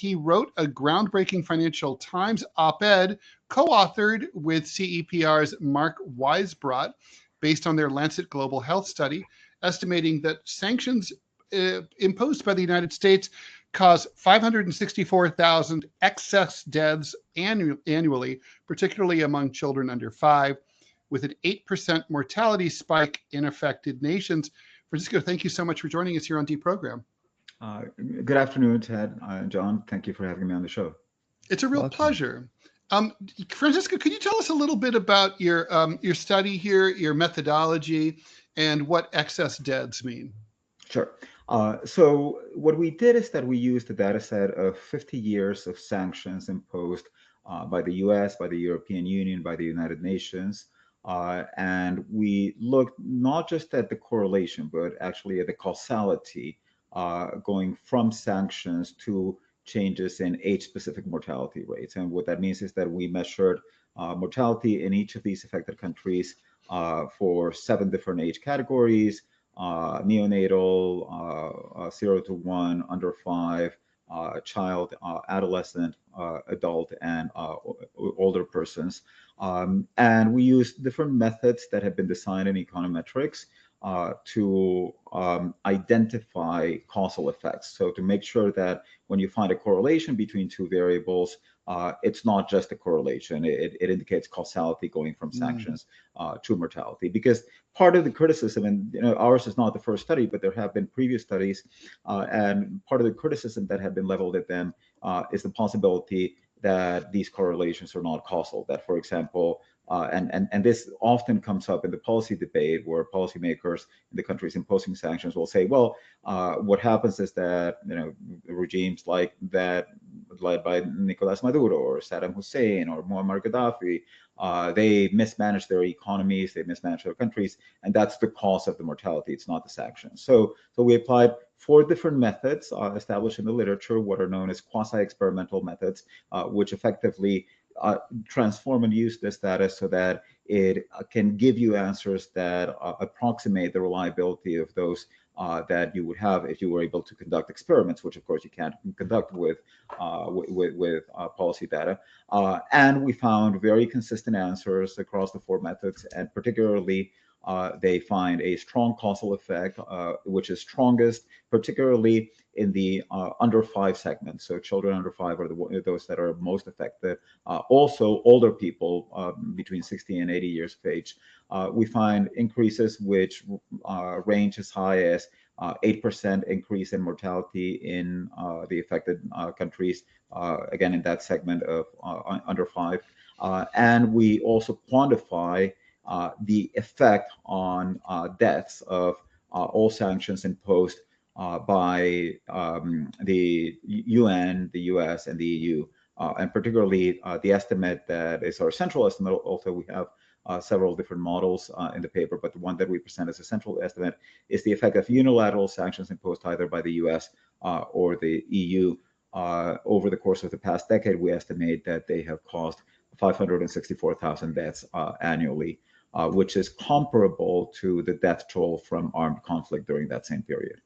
he wrote a groundbreaking Financial Times op-ed co-authored with CEPR's Mark Weisbrot based on their Lancet Global Health study, estimating that sanctions imposed by the United States cause 564,000 excess deaths annually, particularly among children under 5, with an 8% mortality spike in affected nations. Francisco, thank you so much for joining us here on DeProgram. Good afternoon, Ted. John, thank you for having me on the show. It's a real pleasure. Francisco, could you tell us a little bit about your study here, your methodology, and what excess deaths mean? Sure. So what we did is that we used a data set of 50 years of sanctions imposed by the US, by the European Union, by the United Nations. And we looked not just at the correlation, but actually at the causality going from sanctions to changes in age-specific mortality rates. And what that means is that we measured mortality in each of these affected countries for 7 different age categories: neonatal, 0 to 1, under 5, child, adolescent, adult, and older persons. And we used different methods that have been designed in econometrics to identify causal effects. So to make sure that when you find a correlation between 2 variables, it's not just a correlation. It indicates causality going from sanctions to mortality. Because part of the criticism, and ours is not the first study, but there have been previous studies, and part of the criticism that have been leveled at them is the possibility that these correlations are not causal. That, for example, and this often comes up in the policy debate, where policymakers in the countries imposing sanctions will say, well, what happens is that regimes like that led by Nicolas Maduro or Saddam Hussein or Muammar Gaddafi, they mismanage their economies, they mismanage their countries, and that's the cause of the mortality. It's not the sanctions. So we applied 4 different methods established in the literature, what are known as quasi-experimental methods, which effectively transform and use this data so that it can give you answers that approximate the reliability of those that you would have if you were able to conduct experiments, which of course you can't conduct with policy data. And we found very consistent answers across the 4 methods, and particularly they find a strong causal effect, which is strongest, particularly in the under 5 segment. So children under 5 are those that are most affected. Also, older people between 60 and 80 years of age. We find increases which range as high as 8% increase in mortality in the affected countries, again, in that segment of under 5. And we also quantify the effect on deaths of all sanctions imposed by the UN, the US, and the EU, and particularly the estimate that is our central estimate. Also, we have several different models in the paper, but the one that we present as a central estimate is the effect of unilateral sanctions imposed either by the US or the EU. Over the course of the past decade, we estimate that they have caused 564,000 deaths annually, which is comparable to the death toll from armed conflict during that same period.